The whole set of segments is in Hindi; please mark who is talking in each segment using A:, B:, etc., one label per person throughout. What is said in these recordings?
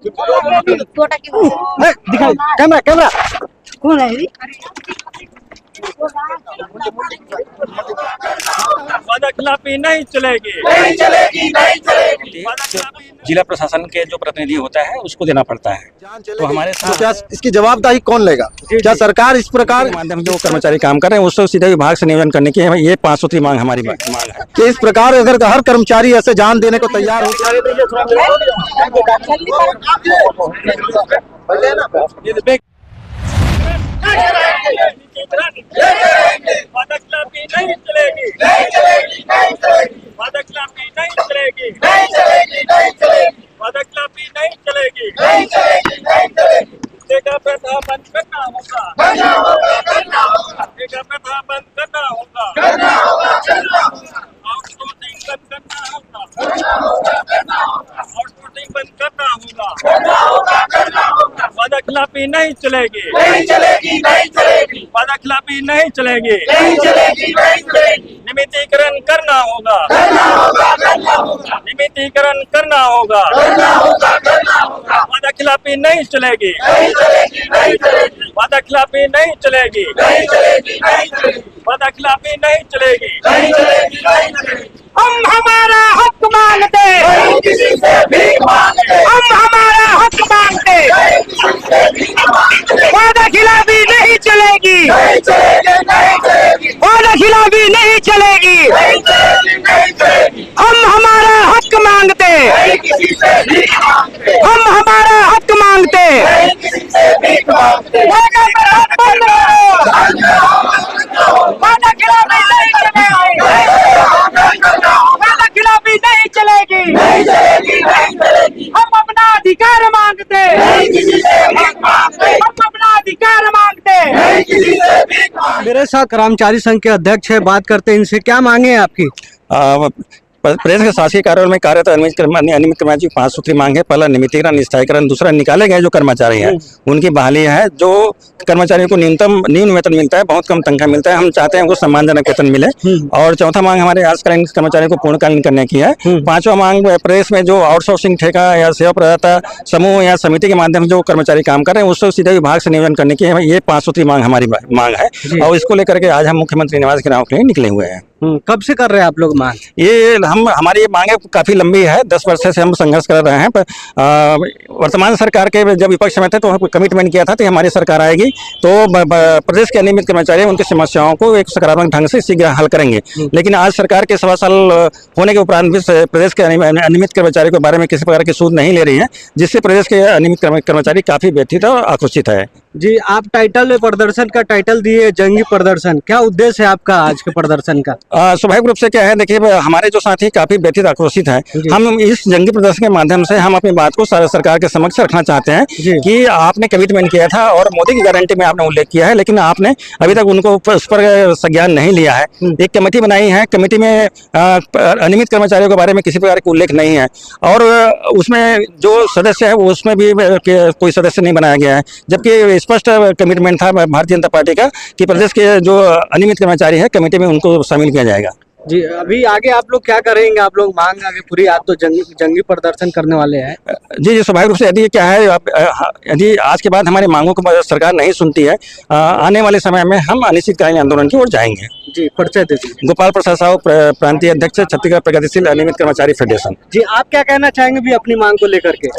A: दिखाई कैमरा कैमरा कौन है?
B: वादाखिलाफी नहीं चलेगी,
C: नहीं चलेगी, नहीं चलेगी।
D: जिला प्रशासन के जो प्रतिनिधि होता है उसको देना पड़ता है। तो हमारे
E: तो क्या इसकी जवाबदारी कौन लेगा? क्या सरकार इस प्रकार
D: के माध्यम से जो कर्मचारी काम कर रहे हैं उसको सीधे विभाग से नियोजन करने की ये 5 सूत्री मांग हमारी मांग है
E: कि इस प्रकार अगर हर कर्मचारी ऐसे जान देने को तैयार हो
B: वादाखिलाफी नहीं चलेगी,
C: नहीं चलेगी, नहीं चलेगी,
B: वादाखिलाफी नहीं चलेगी,
C: नहीं चलेगी, नहीं चलेगी,
B: वादाखिलाफी नहीं चलेगी।
C: नहीं चलेगी, नहीं चलेगी।
B: ठेका प्रथा बंद करना होगा,
C: करना होगा, करना होगा,
B: ठेका प्रथा बंद करना होगा,
C: करना होगा, करना होगा,
B: आउटसोर्सिंग बंद करना होगा,
C: करना होगा, करना होगा,
B: आउटसोर्सिंग बंद करना होगा,
C: करना होगा, करना होगा।
B: वादाखिलाफी नहीं चलेगी,
C: नहीं चलेगी, नहीं चलेगी,
B: वादाखिलाफी नहीं चलेगी,
C: नहीं चलेगी, नहीं चलेगी।
B: नियमितीकरण करना होगा,
C: करना होगा, करना होगा,
B: नियमितीकरण करना होगा,
C: करना होगा, करना होगा।
B: वादाखिलाफी नहीं चलेगी,
C: नहीं चलेगी, नहीं चलेगी,
B: वादाखिलाफी नहीं चलेगी,
C: नहीं चलेगी, नहीं चलेगी,
B: वादाखिलाफी नहीं चलेगी।
C: नहीं चलेगी, नहीं चलेगी।
A: हम हमारा हक मांगते,
C: नहीं किसी से भीख मांगते,
A: हम हमारा हक मांगते,
C: नहीं किसी से भीख मांगते।
A: वादाखिलाफी नहीं चलेगी,
C: नहीं चलेगी, नहीं चलेगी,
A: वादाखिलाफी नहीं चलेगी।
C: नहीं चलेगी, नहीं चलेगी,
A: हम हमारा हक मांगते,
C: नहीं किसी से भीख मांगते,
A: हम हमारा हक मांगते।
C: नहीं किसी से भीख मांगते।
A: वादाखिलाफी नहीं चलेगी, वादाखिलाफी नहीं चलेगी।
C: नहीं चलेगी, नहीं चलेगी,
A: हम अपना अधिकार मांगते,
C: नहीं किसी से भीख मांगते,
A: हम अपना अधिकार मांगते।
C: नहीं किसी से भीख मांगते।
E: मेरे साथ कर्मचारी संघ के अध्यक्ष है, बात करते हैं इनसे। क्या मांगे हैं आपकी?
D: प्रदेश के शासकीय कार्यालय में कार्यरत अनियमित कर्मचारी 5 सूत्री मांग है। पहला नियमितीकरण, स्थायीकरण, दूसरा निकाले गए जो कर्मचारी हैं उनकी बहाली है। जो कर्मचारियों को न्यून वेतन मिलता है, बहुत कम तनख्वाह मिलता है, हम चाहते हैं उनको सम्मानजनक वेतन मिले। और चौथा मांग हमारे आजकल कर्मचारियों को पूर्णकालीन करने की है। 5वां मांग प्रदेश में जो आउटसोर्सिंग ठेका या सेवा प्रदाता समूह या समिति के माध्यम से जो कर्मचारी काम कर रहे हैं उसको सीधे विभाग से नियोजन करने की ये 5 सूत्री मांग हमारी मांग है। और इसको लेकर के आज हम मुख्यमंत्री निवास के नाम के लिए निकले हुए हैं।
E: कब से कर रहे हैं आप लोग मांग?
D: ये हमारी मांगे काफी लंबी है, 10 वर्ष से हम संघर्ष कर रहे हैं। वर्तमान सरकार के जब विपक्ष में थे तो कमिटमेंट किया था कि हमारी सरकार आएगी तो प्रदेश के अनियमित कर्मचारी उनकी समस्याओं को एक सकारात्मक ढंग से शीघ्र हल करेंगे। लेकिन आज सरकार के 1.25 साल होने के उपरांत भी प्रदेश के अनियमित कर्मचारी के बारे में किसी प्रकार की सूद नहीं ले रही है, जिससे प्रदेश के अनियमित कर्मचारी काफी व्यथित और आक्रोशित है।
E: जी, आप टाइटल प्रदर्शन का टाइटल दिए जंगी प्रदर्शन, क्या उद्देश्य है आपका आज के प्रदर्शन का?
D: स्वाभाविक रूप से क्या है, देखिए हमारे जो साथी काफी व्यथित आक्रोशित हैं। हम इस जंगी प्रदर्शन के माध्यम से हम अपनी बात को सरकार के समक्ष रखना चाहते हैं कि आपने कमिटमेंट किया था और मोदी की गारंटी में आपने उल्लेख किया है, लेकिन आपने अभी तक उनको उस पर संज्ञान नहीं लिया है। एक कमेटी बनाई है, कमेटी में अनियमित कर्मचारियों के बारे में किसी प्रकार का उल्लेख नहीं है और उसमें जो सदस्य है वो उसमें भी कोई सदस्य नहीं बनाया गया है, जबकि स्पष्ट कमिटमेंट था भारतीय जनता पार्टी का कि प्रदेश के जो अनियमित कर्मचारी है कमेटी में उनको शामिल किया जाएगा।
E: जी, अभी आगे आप लोग क्या करेंगे? आप लोग मांग आगे पूरी, आप तो जंगी प्रदर्शन करने वाले हैं।
D: जी, स्वाभाविक रूप से यदि क्या है, यदि आज के बाद हमारी मांगों को सरकार नहीं सुनती है, आने वाले समय में हम अनिश्चितकालीन आंदोलन की ओर जाएंगे।
E: जी, परिचय दीजिए।
D: गोपाल प्रसाद साहू, प्रांतीय अध्यक्ष, छत्तीसगढ़ प्रगतिशील अनियमित कर्मचारी फेडरेशन।
E: जी, आप क्या कहना चाहेंगे भी अपनी मांग को लेकर के?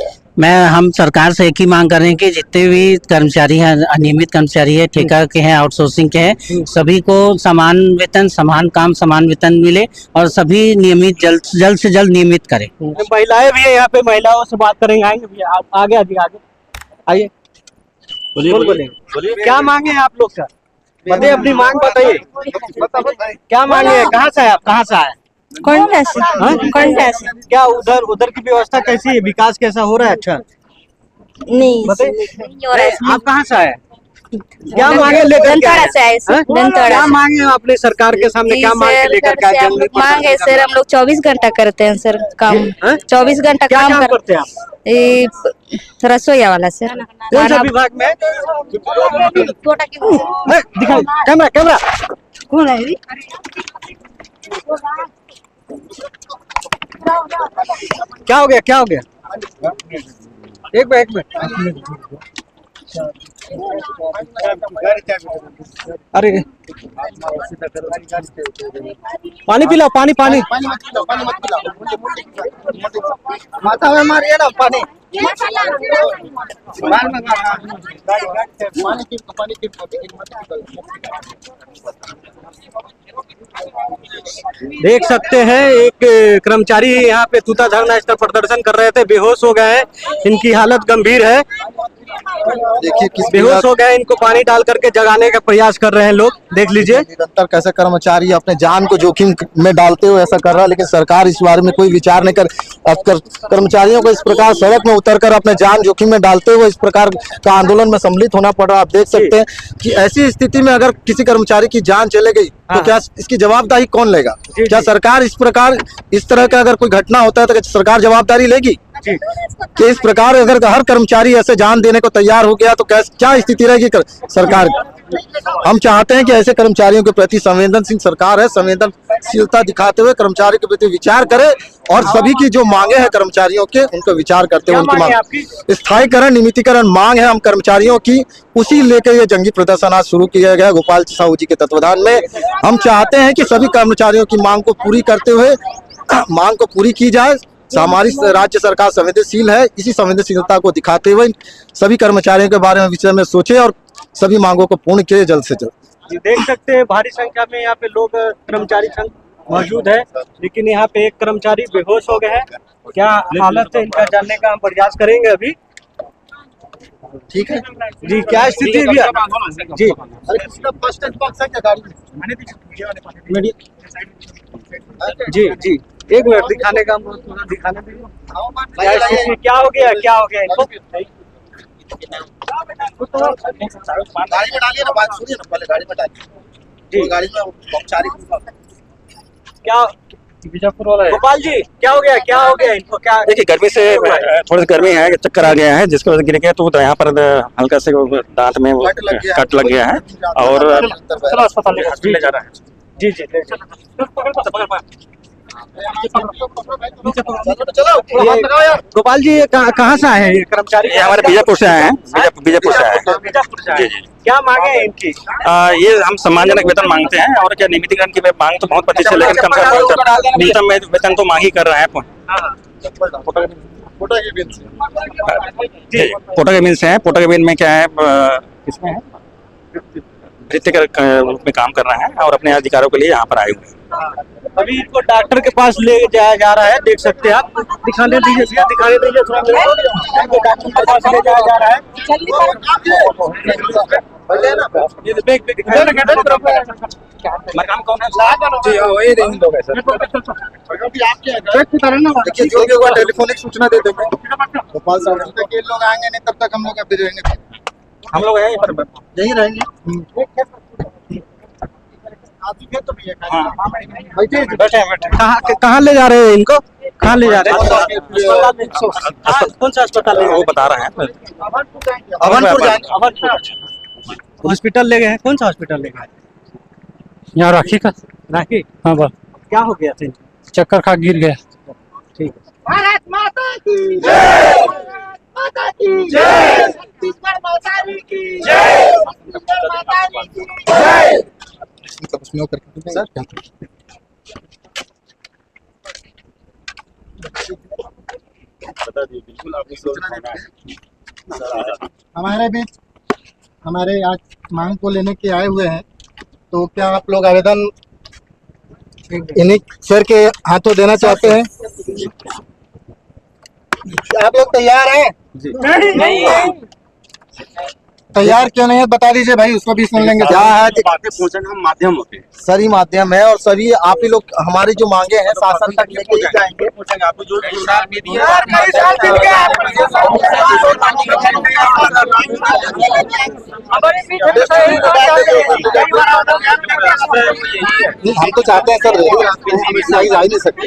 F: हम सरकार से एक ही मांग कर रहे हैं कि जितने भी कर्मचारी हैं, अनियमित कर्मचारी है, ठेका के हैं, आउटसोर्सिंग के हैं, सभी को समान वेतन, समान काम, समान वेतन मिले और सभी नियमित जल्द से जल्द नियमित करें।
E: महिलाएं भी है यहाँ पे, महिलाओं से बात करेंगे। आएंगे भैया, आप आगे आइए। बोलिए, क्या मांगे हैं आप लोग का? बताइए, अपनी मांग बताइए। क्या मांगे है? कहाँ से आए आप? कहाँ से आए?
G: कोंटा से।
E: क्या उधर की व्यवस्था कैसी है? विकास कैसा हो रहा है? अच्छा
G: नहीं
E: बताइए, आप कहाँ से आए? क्या मांगे लेकर के आए? क्या मांगे आपने सरकार के सामने, क्या मांगे लेकर के आए?
G: मांगे सर, हम लोग 24 घंटा करते हैं सर काम। 24 घंटा काम
E: करते हैं आप?
G: रसोईया वाला सर।
E: कौन सा विभाग में? दिखाई कैमरा कैमरा
A: कौन है?
E: क्या हो गया? क्या हो गया? एक मिनट अरे पानी पिलाओ, पानी पानी
A: माथा में मारिए ना पानी।
E: देख सकते हैं एक कर्मचारी यहाँ पे तूता धरना स्थल प्रदर्शन कर रहे थे, बेहोश हो गए हैं, इनकी हालत गंभीर है।
A: देखिए किस
E: बेहोश हो गए, इनको पानी डाल करके जगाने का प्रयास कर रहे हैं लोग, देख लीजिए।
A: निरंतर कैसे कर्मचारी अपने जान को जोखिम में डालते हुए ऐसा कर रहा है, लेकिन सरकार इस बारे में कोई विचार नहीं कर। कर्मचारियों को इस प्रकार सड़क में उतरकर अपने जान जोखिम में डालते हुए इस प्रकार का आंदोलन में सम्मिलित होना पड़ रहा। आप देख सकते हैं कि ऐसी स्थिति में अगर किसी कर्मचारी की जान चले गई तो क्या इसकी जवाबदारी कौन लेगा? क्या सरकार इस प्रकार इस तरह का अगर कोई घटना होता है तो सरकार जवाबदारी लेगी? कि इस प्रकार अगर हर कर्मचारी ऐसे जान देने को तैयार हो गया तो क्या स्थिति रहेगी सरकार? हम चाहते हैं कि ऐसे कर्मचारियों के प्रति संवेदनशील सरकार है, संवेदनशीलता दिखाते हुए कर्मचारी के प्रति विचार करे और सभी की जो मांगे हैं कर्मचारियों के उनको विचार करते हुए उनकी मांग स्थायीकरण नियमितीकरण मांग है हम कर्मचारियों की, उसी लेकर ये जंगी प्रदर्शन आज शुरू किया गया गोपाल साहू जी के तत्वाधान में। हम चाहते हैं कि सभी कर्मचारियों की मांग को पूरी करते हुए मांग को पूरी की जाए। हमारी राज्य सरकार संवेदनशील है, इसी संवेदनशीलता को दिखाते हुए सभी कर्मचारियों के बारे में विषय में सोचे और सभी मांगों को पूर्ण किए जल्द से जल्द।
E: देख सकते हैं भारी संख्या में यहाँ पे लोग कर्मचारी संघ मौजूद है, लेकिन यहाँ पे एक कर्मचारी बेहोश हो गए हैं। क्या हालत है इनका जानने का हम प्रयास करेंगे अभी।
A: ठीक है
E: जी, क्या स्थिति है भैया? जी जी जी, एक मिनट दिखाने का दिखाने दीजिए। क्या स्थिति, क्या हो गया इनको?
A: गाड़ी में डालिए ना, बात सुनिए ना, पहले गाड़ी में डालिए। गाड़ी में औपचारिक
E: क्या गोपाल जी क्या हो गया इनको? क्या
D: देखिए गर्मी से थोड़ी सी गर्मी है, चक्कर आ गया है, जिसकी वजह से गिर गया तो यहाँ पर हल्का से दांत में कट लग गया है और अस्पताल ले जा रहा है।
E: जी जी गोपाल जी कहाँ से आए हैं ये कर्मचारी?
D: ये हमारे बीजापुर से आए हैं, बीजापुर से आए हैं।
E: बीजापुर से आए।
D: जी जी,
E: क्या मांगे हैं इनकी?
D: ये हम सम्मानजनक वेतन मांगते हैं और क्या नियमितीकरण की मांग तो बहुत प्रतिशत, लेकिन कम से कम न्यूनतम वेतन तो मांग ही कर रहे हैं। पोटा केबिन से है। पोटा केबिन में क्या है, किसमें है, भृत्य के रूप में काम कर रहे हैं और अपने अधिकारों के लिए यहाँ पर आए हुए हैं।
E: अभी इनको डॉक्टर के पास ले जाया जा रहा है, देख सकते हैं आप। दिखाने दीजिए थोड़ा मेरे को। डॉक्टर के पास ले जाया जा रहा है।
A: देखिए जो भी होगा टेलीफोनिक सूचना दे देंगे गोपाल साहब। जब तक ये लोग आएंगे नहीं तब तक हम लोग अभी रहेंगे,
D: हम लोग यहीं पर
A: यहीं रहेंगे।
E: कहाँ ले जा रहे हैं इनको? कहाँ ले जा रहे हैं? कौन सा अस्पताल ले?
D: वो बता रहे हैं
A: अभनपुर
E: हॉस्पिटल ले गए हैं। कौन सा हॉस्पिटल ले गए?
H: यहाँ राखी का।
E: राखी?
H: हाँ बस
E: क्या हो गया था?
H: चक्कर खा गिर गया।
E: ठीक है।
C: भारत माता की जय, माता की जय, छत्तीसगढ़ माता की जय, छत्तीसगढ़ माता की जय।
A: उसमें करके सर
B: बता दिए, बिल्कुल आपने सूचना
A: हमारे बीच हमारे आज मांग को लेने के आए हुए हैं, तो क्या आप लोग आवेदन इन्हीं सर के हाथों देना चाहते हैं? आप लोग तैयार हैं?
C: नहीं
A: तैयार क्यों नहीं है बता दीजिए भाई, उसको भी सुन लेंगे। क्या है
B: बातें पहुंचाना हम माध्यम होते हैं।
A: सही माध्यम है और सभी आप ही लोग हमारी जो मांगे हैं शासन तक लेके ही जाएंगे।
B: आपको जो योगदान भी दिया
A: हम तो चाहते हैं सर, हम इस साइज आ ही नहीं सकते।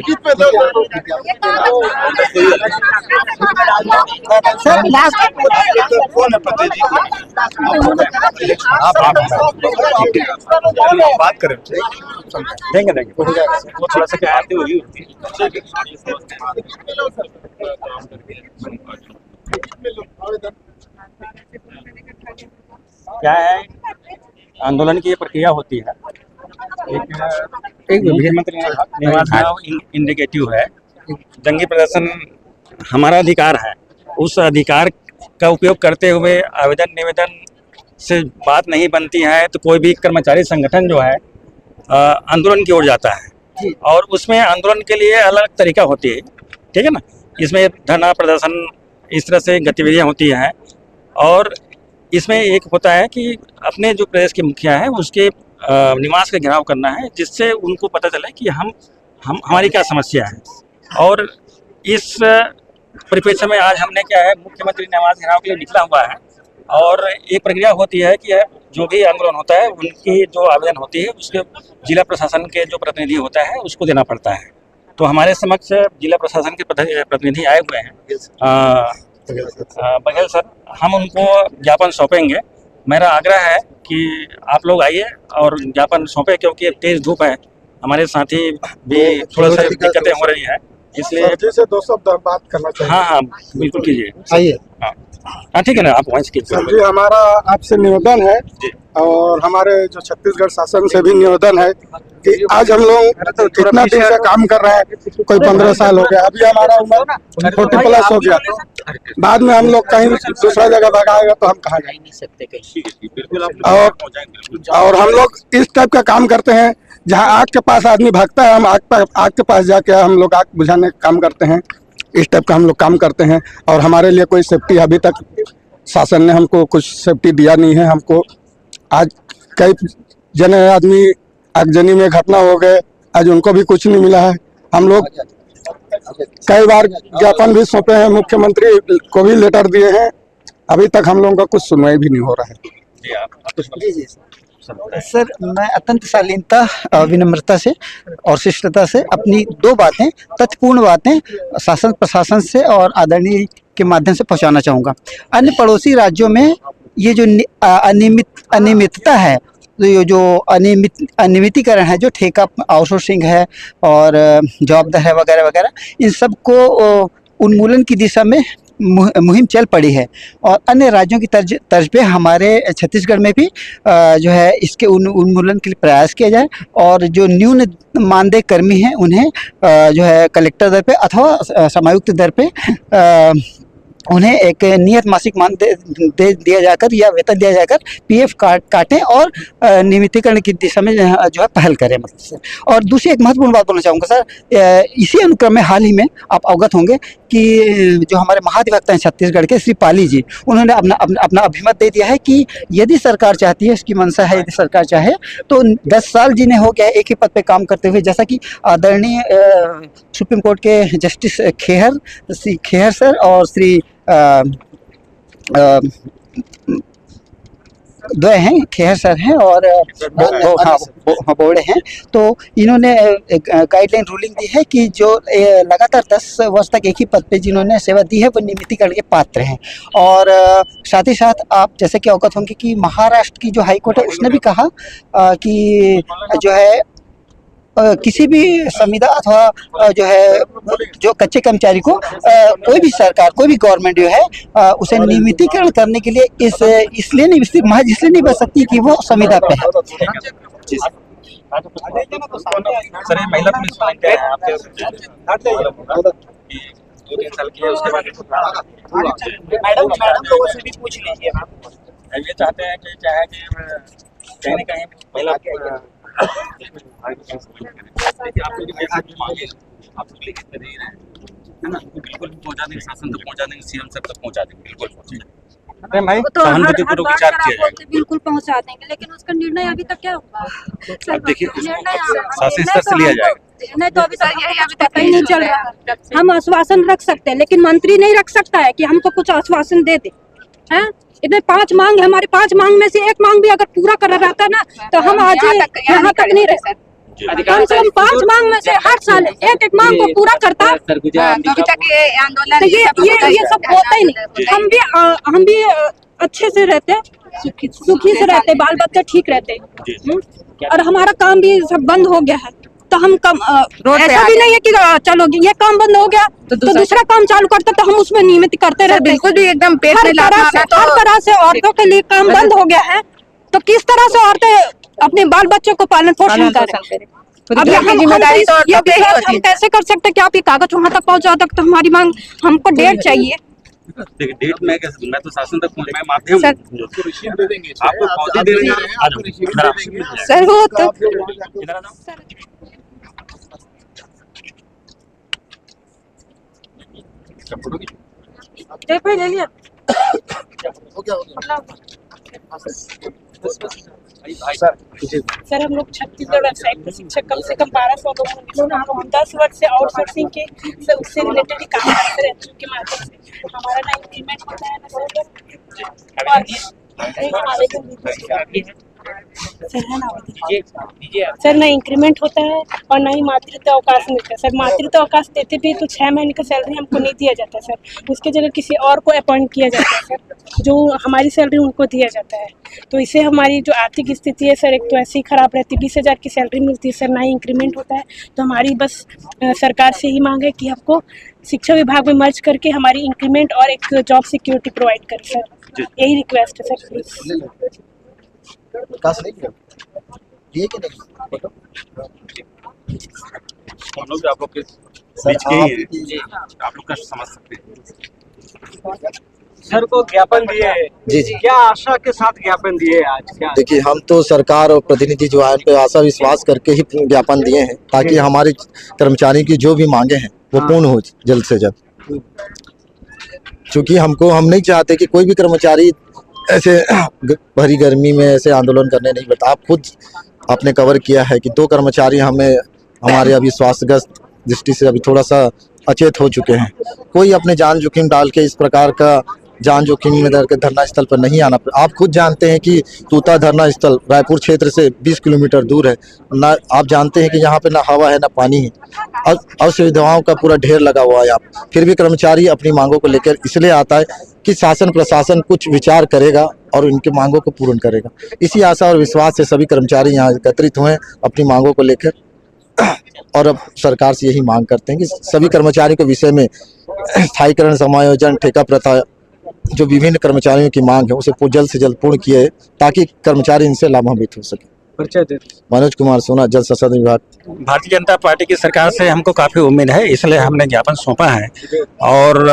B: फोन है पते जी,
A: आप
B: बात करें देंगे वो थोड़ा सा क्या आती हुई होती है।
D: क्या है, आंदोलन की ये प्रक्रिया होती है, एक मुख्यमंत्री निवास इंडिकेटिव है। जंगी प्रदर्शन हमारा अधिकार है, उस अधिकार का उपयोग करते हुए आवेदन निवेदन से बात नहीं बनती है तो कोई भी कर्मचारी संगठन जो है आंदोलन की ओर जाता है, और उसमें आंदोलन के लिए अलग तरीका होती है, ठीक है ना। इसमें धरना प्रदर्शन इस तरह से गतिविधियां होती हैं, और इसमें एक होता है कि अपने जो प्रदेश के मुखिया है उसके निवास का घेराव करना है, जिससे उनको पता चले कि हम हमारी क्या समस्या है। और इस परिप्रेक्ष्य में आज हमने क्या है, मुख्यमंत्री निवास घेराव के लिए निकला हुआ है, और एक प्रक्रिया होती है कि जो भी आंदोलन होता है उनकी जो आवेदन होती है उसके जिला प्रशासन के जो प्रतिनिधि होता है उसको देना पड़ता है। तो हमारे समक्ष जिला प्रशासन के प्रतिनिधि आए हुए हैं, बघेल सर, हम उनको ज्ञापन सौंपेंगे। मेरा आग्रह है कि आप लोग आइए और ज्ञापन सौंपे, क्योंकि तेज धूप है, हमारे साथी भी थोड़ा सा दिक्कतें हो रही हैं, इसलिए
B: सर जी से दो शब्द बात करना चाहिए।
D: हाँ बिल्कुल कीजिए।
A: आइए।
D: हाँ ठीक है ना, आप वहीं से कीजिए।
B: सर जी, हमारा आपसे निवेदन है और हमारे जो छत्तीसगढ़ शासन से भी निवेदन है कि आज हम लोग कितना दिन से काम कर रहे हैं, कोई 15 साल हो गया, अभी हमारा उम्र 40+ हो गया, बाद में हम लोग कहीं दूसरा जगह भगाएगा तो हम कहाँ जा नहीं सकते। और हम लोग इस टाइप का काम करते हैं, जहाँ आग के पास आदमी भागता है, हम आग के पास जाके हम लोग आग बुझाने का काम करते हैं। इस टाइप का हम लोग काम करते हैं, और हमारे लिए कोई सेफ्टी अभी तक शासन ने हमको कुछ सेफ्टी दिया नहीं है। हमको आज कई जने आदमी आगजनी में घटना हो गए, आज उनको भी कुछ नहीं मिला है। हम लोग कई बार ज्ञापन भी सौंपे हैं, मुख्यमंत्री को भी लेटर दिए हैं, अभी तक हम लोगों का कुछ सुनवाई भी नहीं हो रहा है।
I: सर, मैं अत्यंत शालीनता विनम्रता से और शिष्टता से अपनी 2 बातें, तथ्यपूर्ण बातें शासन प्रशासन से और आदरणीय के माध्यम से पहुंचाना चाहूँगा। अन्य पड़ोसी राज्यों में ये जो अनियमितता है, तो ये जो अनियमितीकरण है, जो ठेका आउटसोर्सिंग है और जॉब दर है वगैरह वगैरह, इन सब को उन्मूलन की दिशा में मुहिम चल पड़ी है। और अन्य राज्यों की तर्ज पे हमारे छत्तीसगढ़ में भी जो है इसके उन्मूलन के लिए प्रयास किया जाए, और जो न्यून मानदेय कर्मी हैं उन्हें जो है कलेक्टर दर पे अथवा समायुक्त दर पे उन्हें एक नियत मासिक मानदेय दिया जाकर या वेतन दिया जाकर पीएफ काटें और नियमितीकरण की दिशा में जो है पहल करें, मतलब सर। और दूसरी एक महत्वपूर्ण बात बोलना चाहूँगा सर, इसी अनुक्रम में हाल ही में आप अवगत होंगे कि जो हमारे महाधिवक्ता हैं छत्तीसगढ़ के श्री पाली जी, उन्होंने अपना अभिमत दे दिया है कि यदि सरकार चाहती है, इसकी मंशा है, यदि सरकार चाहे तो 10 साल जिन्हें हो गया एक ही पद पे काम करते हुए, जैसा कि आदरणीय सुप्रीम कोर्ट के जस्टिस खेहर सर और श्री द्वय हैं, खेहर सर हैं और बोर्डे हैं, तो इन्होंने गाइडलाइन रूलिंग दी है कि जो लगातार 10 वर्ष तक एक ही पद पे जिन्होंने सेवा दी है वो नियमितीकरण के पात्र हैं। और साथ ही साथ आप जैसे कि अवगत होंगे कि महाराष्ट्र की जो हाई कोर्ट है उसने भी कहा कि जो है किसी भी संविदा अथवा जो है जो कच्चे कर्मचारी को कोई भी सरकार, कोई भी गवर्नमेंट जो है उसे नियमितीकरण करने के लिए इसलिए नहीं बच सकती कि वो संविदा पे है।
D: सर, ये महिला पुलिस वाले हैं आपके 2-3 साल की है, उसके बाद
E: मैडम लोगों से भी पूछ लीजिए।
D: ये चाहते हैं कि चाहे कि कहीं न कहीं महिला बिल्कुल पहुंचा देंगे, शासन तक पहुंचा देंगे, सीएम सर तक पहुंचा देंगे, बिल्कुल सहानुभूतिपूर्वक विचार किया जाएगा।
G: बिल्कुल पहुंचा देंगे, लेकिन उसका निर्णय अभी तक क्या हुआ?
D: अब देखिए शासन स्तर से लिया जाएगा।
G: नहीं तो अभी तक पता ही नहीं चल रहा। हम आश्वासन रख सकते हैं, लेकिन मंत्री नहीं रख सकता है कि हमको कुछ आश्वासन दे दे। हैं इतने 5 मांग है हमारे, 5 मांग में से एक मांग भी अगर पूरा कर रहता ना तो हम आज यहाँ तक नहीं रह सकते। कम से कम 5 मांग में से हर साल एक मांग को पूरा करता आंदोलन, तो ये सब होता ही नहीं। हम भी अच्छे से रहते, सुखी से रहते, बाल बच्चे ठीक रहते, और हमारा काम भी सब बंद हो गया है। तो हम कम ऐसा भी नहीं है कि चलो ये काम बंद हो गया तो दूसरा काम चालू करते तो हम उसमें नियमित करते रहते।
C: बिल्कुल भी एकदम पेट में
G: हर तरह से औरतों के लिए काम बंद हो गया है, तो किस तरह से औरतें अपने बाल बच्चों को पालन पोषण करें। अब हम
C: जिम्मेदारी तो
G: ये हम कैसे कर सकते हैं कि आप ये कागज वहाँ तक पहुँचा तक, तो हमारी मांग हमको डेट चाहिए।
D: देखिए डेट मैं तो शासन तक मैं माध्यम आपको पौधे दे रहे हैं
C: सर वो तो
D: इधर आ जाओ।
G: ले लिया
J: सर हम लोग छत्तीसगढ़ वेबसाइट पर शिक्षक कम से कम 1200 लोग हम 10 वर्ष से आउटसोर्सिंग के उससे रिलेटेड ही काम करते रहते हैं, उनके माध्यम से हमारा ना इंक्रीमेंट होता है सर ना इंक्रीमेंट होता है और ना ही मातृत्व अवकाश मिलता है। सर मातृत्व अवकाश देते भी तो 6 महीने का सैलरी हमको नहीं दिया जाता है सर, उसके जगह किसी और को अपॉइंट किया जाता है सर, जो हमारी सैलरी उनको दिया जाता है। तो इससे हमारी जो आर्थिक स्थिति है सर एक तो ऐसी ही खराब रहती है। 20,000 की सैलरी मिलती है सर, ना ही इंक्रीमेंट होता है। तो हमारी बस सरकार से ही मांग है कि हमको शिक्षा विभाग में मर्ज करके हमारी इंक्रीमेंट और एक जॉब सिक्योरिटी प्रोवाइड करें सर, यही रिक्वेस्ट है सर प्लीज।
A: ये कि नहीं
D: हम लोग आप लोग के बीच के ही हैं, आप लोग का समझ सकते हैं।
E: सर को ज्ञापन दिए हैं
A: जी जी।
E: क्या आशा के साथ ज्ञापन दिए आज क्या?
A: देखिए हम तो सरकार और प्रतिनिधि जो है उन पे आशा विश्वास करके ही ज्ञापन दिए हैं ताकि हमारे कर्मचारी की जो भी मांगे हैं वो पूर्ण हो जल्द से जल्द। क्योंकि हम नहीं चाहते कि कोई भी कर्मचारी ऐसे भरी गर्मी में ऐसे आंदोलन करने नहीं बैठा। आप खुद आपने कवर किया है कि 2 कर्मचारी हमारे अभी स्वास्थ्यग्रस्त दृष्टि से अभी थोड़ा सा अचेत हो चुके हैं। कोई अपने जान जोखिम डाल के इस प्रकार का जान जोखिम में डर के धरना स्थल पर नहीं आना। आप खुद जानते हैं कि तूता धरना स्थल रायपुर क्षेत्र से 20 किलोमीटर दूर है ना। आप जानते हैं कि यहाँ पे ना हवा है ना पानी है, असुविधाओं का पूरा ढेर लगा हुआ है। यहाँ फिर भी कर्मचारी अपनी मांगों को लेकर इसलिए आता है कि शासन प्रशासन कुछ विचार करेगा और उनकी मांगों को पूर्ण करेगा। इसी आशा और विश्वास से सभी कर्मचारी यहाँ एकत्रित हुए अपनी मांगों को लेकर, और अब सरकार से यही मांग करते हैं कि सभी कर्मचारियों के विषय में स्थायीकरण, समायोजन, ठेका प्रथा जो विभिन्न कर्मचारियों की मांग है उसे जल्द से जल्द पूर्ण किए ताकि कर्मचारी इनसे लाभान्वित हो सके। मनोज कुमार सोना, जल संसाधन विभाग।
D: भारतीय जनता पार्टी की सरकार से हमको काफ़ी उम्मीद है, इसलिए हमने ज्ञापन सौंपा है और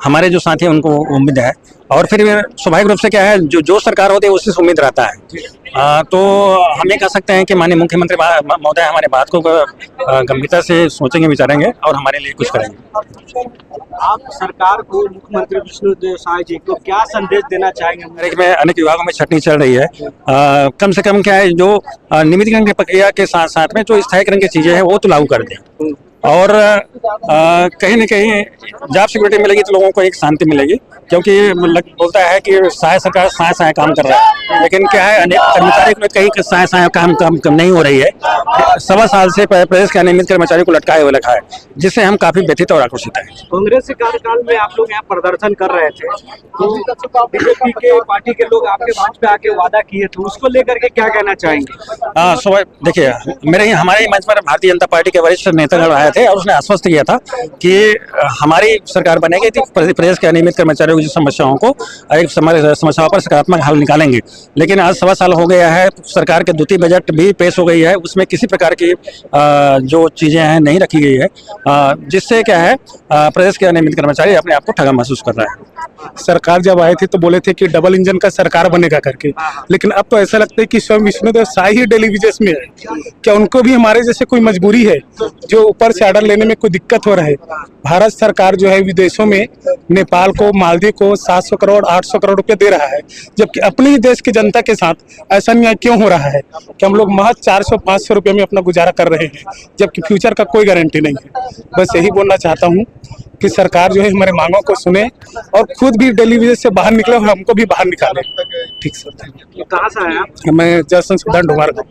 D: हमारे जो साथी हैं उनको उम्मीद है। और फिर स्वाभाविक रूप से क्या है, जो सरकार होती है उससे उम्मीद रहता है। तो हम ये कह सकते हैं कि माननीय मुख्यमंत्री महोदय हमारे बात को गंभीरता से सोचेंगे, विचारेंगे और हमारे लिए कुछ करेंगे।
E: आप सरकार को, मुख्यमंत्री विष्णुदेव साय जी को क्या संदेश देना चाहेंगे?
D: में अनेक विभागों में छटनी चल रही है। कम से कम क्या है, जो नियमितीकरण की प्रक्रिया के साथ साथ में जो स्थायीकरण की चीजें हैं वो तो लागू कर दें और कहीं न कहीं जॉब सिक्योरिटी मिलेगी तो लोगों को एक शांति मिलेगी। क्योंकि बोलता है कि सरकार साय काम कर रहा है, लेकिन क्या है अनेक कर्मचारी को कहीं साय काम नहीं हो रही है। 1.25 साल से प्रदेश के अनियमित कर्मचारियों को लटकाए हुए रखा है, जिससे हम काफी व्यथित और आक्रोशित हैं।
E: कांग्रेस के कार्यकाल में आप लोग यहाँ प्रदर्शन कर रहे थे, तो बीजेपी के पार्टी के लोग आपके मंच पे आके वादा किए थे, उसको लेकर के क्या कहना चाहेंगे?
D: देखिए हमारे मंच पर भारतीय जनता पार्टी के वरिष्ठ नेतागण आए थे और उसने आश्वस्त किया था कि हमारी सरकार बनेगी तो प्रदेश के अनियमित कर्मचारियों की समस्याओं को समस्याओं पर सकारात्मक हल निकालेंगे। लेकिन आज 1.25 साल हो गया है, सरकार के द्वितीय बजट भी पेश हो गई है, उसमें किसी प्रकार की जो चीजें हैं नहीं रखी गई है, जिससे क्या है प्रदेश के अनियमित कर्मचारी अपने आप को ठगा महसूस कर रहा है।
B: सरकार जब आए थे तो बोले थे कि डबल इंजन का सरकार बनेगा करके, लेकिन अब तो ऐसा लगता है कि स्वयं विष्णुदेव साय ही डेली वेजेस में है। क्या उनको भी हमारे जैसे कोई मजबूरी है जो ऊपर से ऑर्डर लेने में कोई दिक्कत हो रहा है? भारत सरकार जो है विदेशों में नेपाल को, मालदीव को 700 करोड़ 800 करोड़ रुपए दे रहा है, जबकि अपने ही देश की जनता के साथ ऐसा न्याय क्यों हो रहा है कि हम लोग महज 400-500 रुपए में अपना गुजारा कर रहे हैं, जबकि फ्यूचर का कोई गारंटी नहीं है। बस यही बोलना चाहता हूँ कि सरकार जो है हमारे मांगों को सुने और खुद भी डेली वेजेस से बाहर निकले और हमको भी बाहर निकाले। ठीक सर,
E: कहाँ से आए आप?
B: मैं जल संसाधन ढूंढ।